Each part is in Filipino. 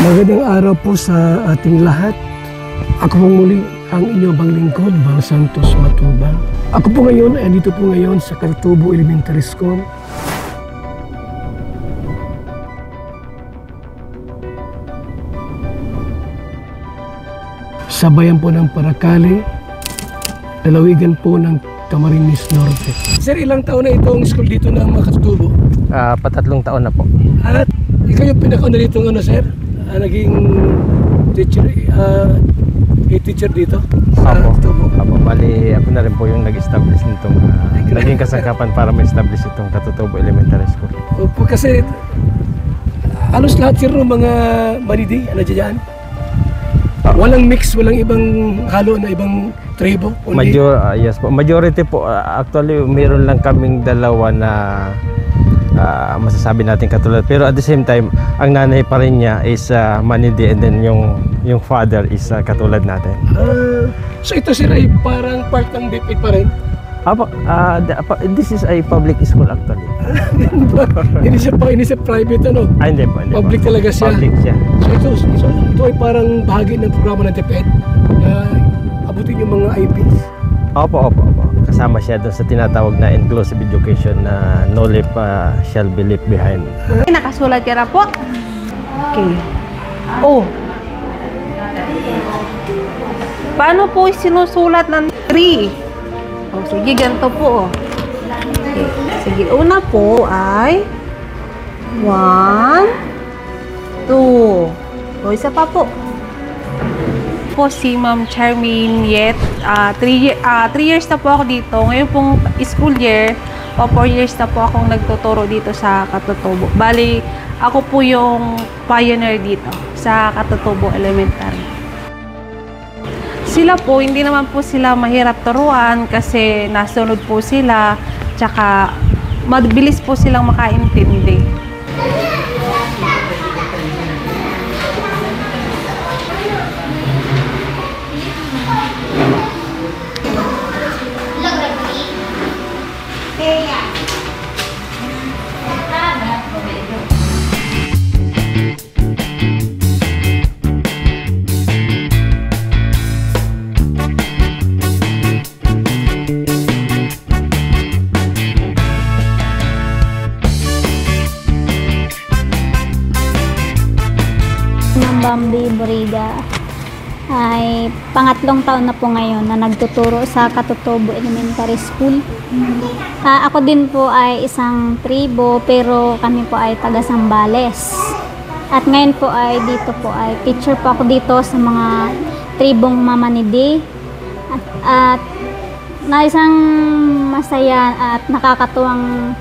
Magandang araw po sa ating lahat. Ako pong muli ang inyong banglingkod, Bang Santos Matubang. Ako po ngayon ay dito po ngayon sa Katutubo Elementary School. Sa bayan po ng Paracale, lalawigan po ng Camarines Norte. Sir, ilang taon na itong school dito na mga Katutubo? Patatlong taon na po. At ikaw yung pinakauna dito ng sir? Naging teacher, teacher dito? Apo. Bali, ako na rin po yung nag-establish nitong naging kasangkapan para ma-establish itong Katutubo Elementary School. Opo, kasi halos lahat sir ng mga manidi, ano dyan? Walang mix, walang ibang halo na ibang tribo? Yes po. Majority po, actually, mayroon lang kaming dalawa na masasabi natin katulad. Pero at the same time, ang nanay pa rin niya is Manidi, and then yung father is katulad natin. So ito sir ay parang part ng DepEd pa rin? This is a public school actually. Hindi siya private ano? Hindi po. Public talaga siya? Public siya. So ito ay parang bahagi ng programa ng DepEd na abutin yung mga IPs? Opo. Kasama siya doon sa tinatawag na inclusive education na no left shall be left behind. Nakasulat ka na po? Okay. Oh. Paano po sinusulat ng 3? Oh, sige, ganito po. Okay. Sige, una po ay 1, 2. O, isa pa po. Po si Ma'am Charmaine Yet. 3 years na po ako dito. Ngayon pong school year, 4 years na po akong nagtuturo dito sa Katutubo. Bali, ako po yung pioneer dito sa Katutubo Elementary. Sila po, hindi naman po sila mahirap turuan kasi nasunod po sila, tsaka mabilis po silang makaintindi. Bambi Buriga ay pangatlong taon na po ngayon na nagtuturo sa Katutubo Elementary School. Ako din po ay isang tribo pero kami po ay taga Sambales. At ngayon po ay dito po ay teacher po ako dito sa mga tribong Mamanidi. At na isang masaya at nakakatuwang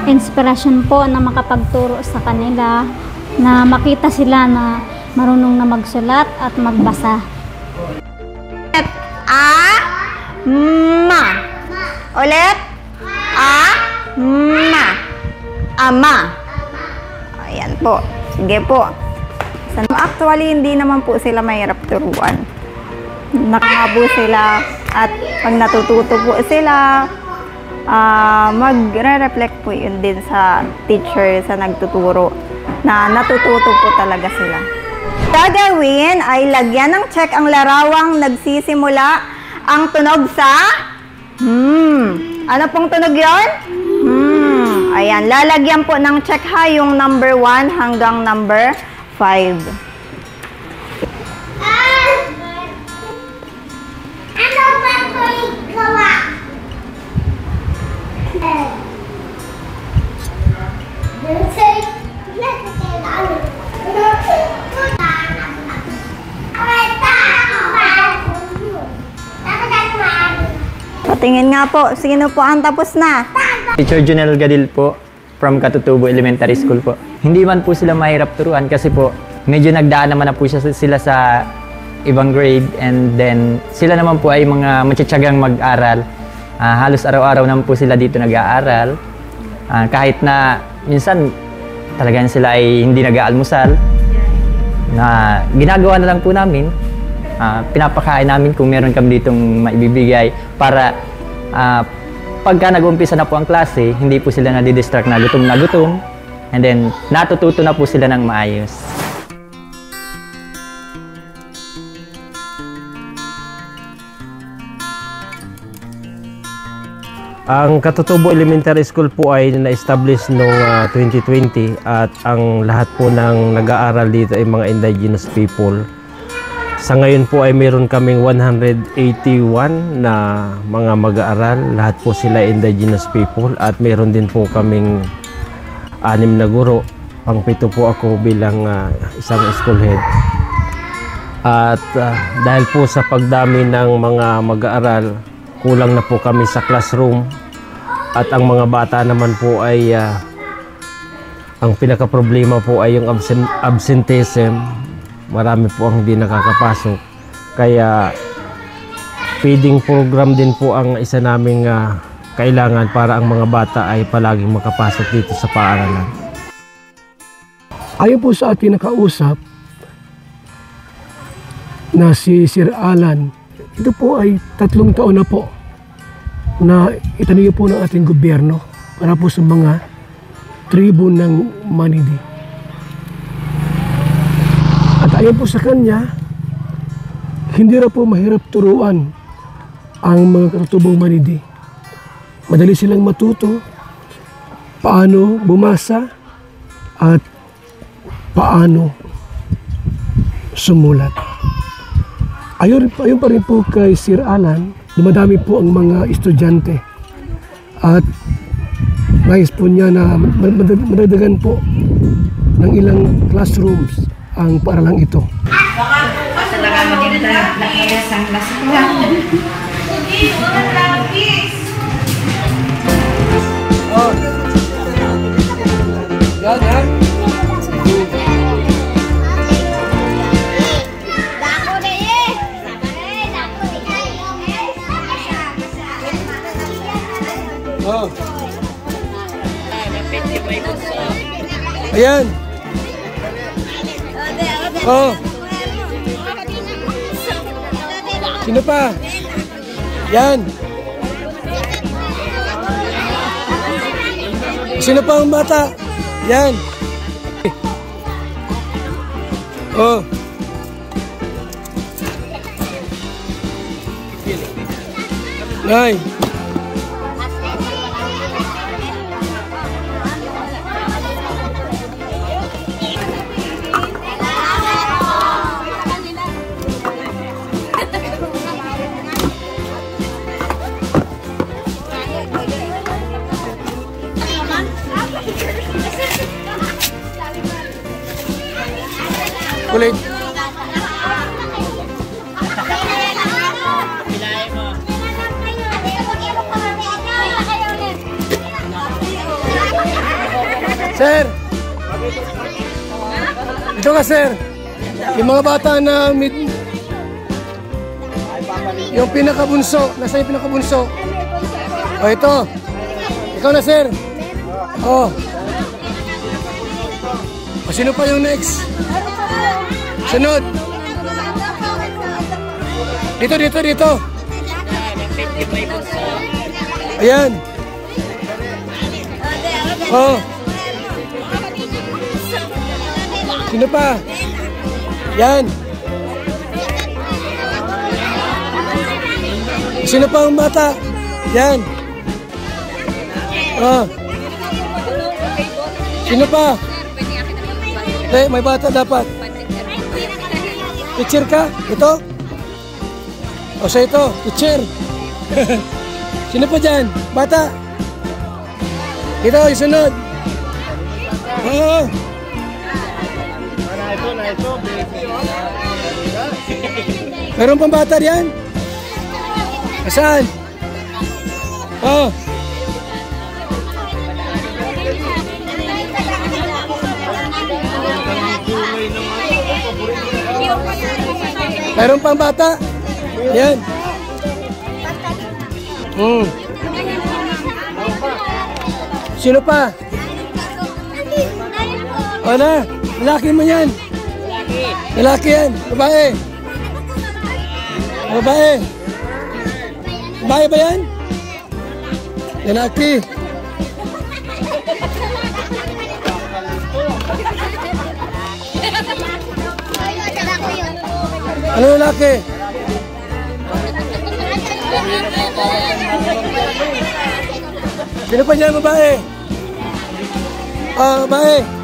inspirasyon po na makapagturo sa kanila, na makita sila na marunong na magsulat at magbasa. Ma. Ulit. Ma. Ama. Ayan po. Sige po. Actually, hindi naman po sila mahirap turuan. Nakangabo sila at pag natututo po sila, magre-reflect po yun din sa teacher, sa nagtuturo, na natututo po talaga sila. Gagawin ay lagyan ng check ang larawang nagsisimula ang tunog sa Ano pong tunog yun? Ayan, lalagyan po ng check ha yung number 1 hanggang number 5. Ano ba ito gawa? Patingin nga po, sino po ang tapos na? Teacher Junel Gadil po, from Katutubo Elementary School po. Hindi man po sila mahirap turuan kasi po medyo nagdaan naman na po sila sa ibang grade, and then sila naman po ay mga matiyatsagang mag-aral. Halos araw-araw naman po sila dito nag-aaral. Kahit na minsan talagang sila ay hindi nag-aalmusal, na ginagawa na lang po namin. Pinapakain namin kung meron kami ditong maibibigay para pagka nag-umpisa na po ang klase, hindi po sila nadidistract na gutom, and then natututo na po sila ng maayos. Ang Katutubo Elementary School po ay na-establish noong 2020 at ang lahat po ng nag-aaral dito ay mga indigenous people. Sa ngayon po ay meron kaming 181 na mga mag-aaral. Lahat po sila indigenous people at meron din po kaming 6 na guro. Pang-7 po ako bilang isang school head. At dahil po sa pagdami ng mga mag-aaral, kulang na po kami sa classroom at ang mga bata naman po ay ang pinaka-problema po ay yung absenteeism. Marami po ang hindi nakakapasok. Kaya feeding program din po ang isa naming kailangan para ang mga bata ay palaging makapasok dito sa paaralan. Ayon po sa ating nakausap na si Sir Alan, ito po ay 3 taon na po na itaniyo po ng ating gobyerno para po sa mga tribo ng Manidi. At ayon po sa kanya, hindi na po mahirap turuan ang mga katutubong Manidi. Madali silang matuto paano bumasa at paano sumulat. Ayon pa rin po kay Sir Alan, dumadami po ang mga estudyante at nais po niya na madagdagan po ng ilang classrooms ang paaralang ito. Ayan. Oh. Sino pa? Yan. Sino pa ang bata? Yan. Oh. Nay. Kulit. Sir! Ito ka, sir. Yung mga bata na yung pinakabunso. Nasaan yung pinakabunso? O, ito. Ikaw na, sir. O. O, sino pa yung next? Sunod. Dito. Ayan. Oh. Sino pa? Yan. Sino pa ang bata? Yan. Oh. Sino pa? May bata dapat. Teacher ka? Ito? O sa ito, teacher. Sino pa dyan? Bata? Ito, isunod. Oo. Meron pang bata diyan? Saan? Oo. Meron pang bata? Yan. Sino pa? Ano? Lalaki mo yan? Lalaki yan? Babae? Babae? Babae ba yan? Lalaki? Ano lalaki? Sino pa dyan, babae? Babae.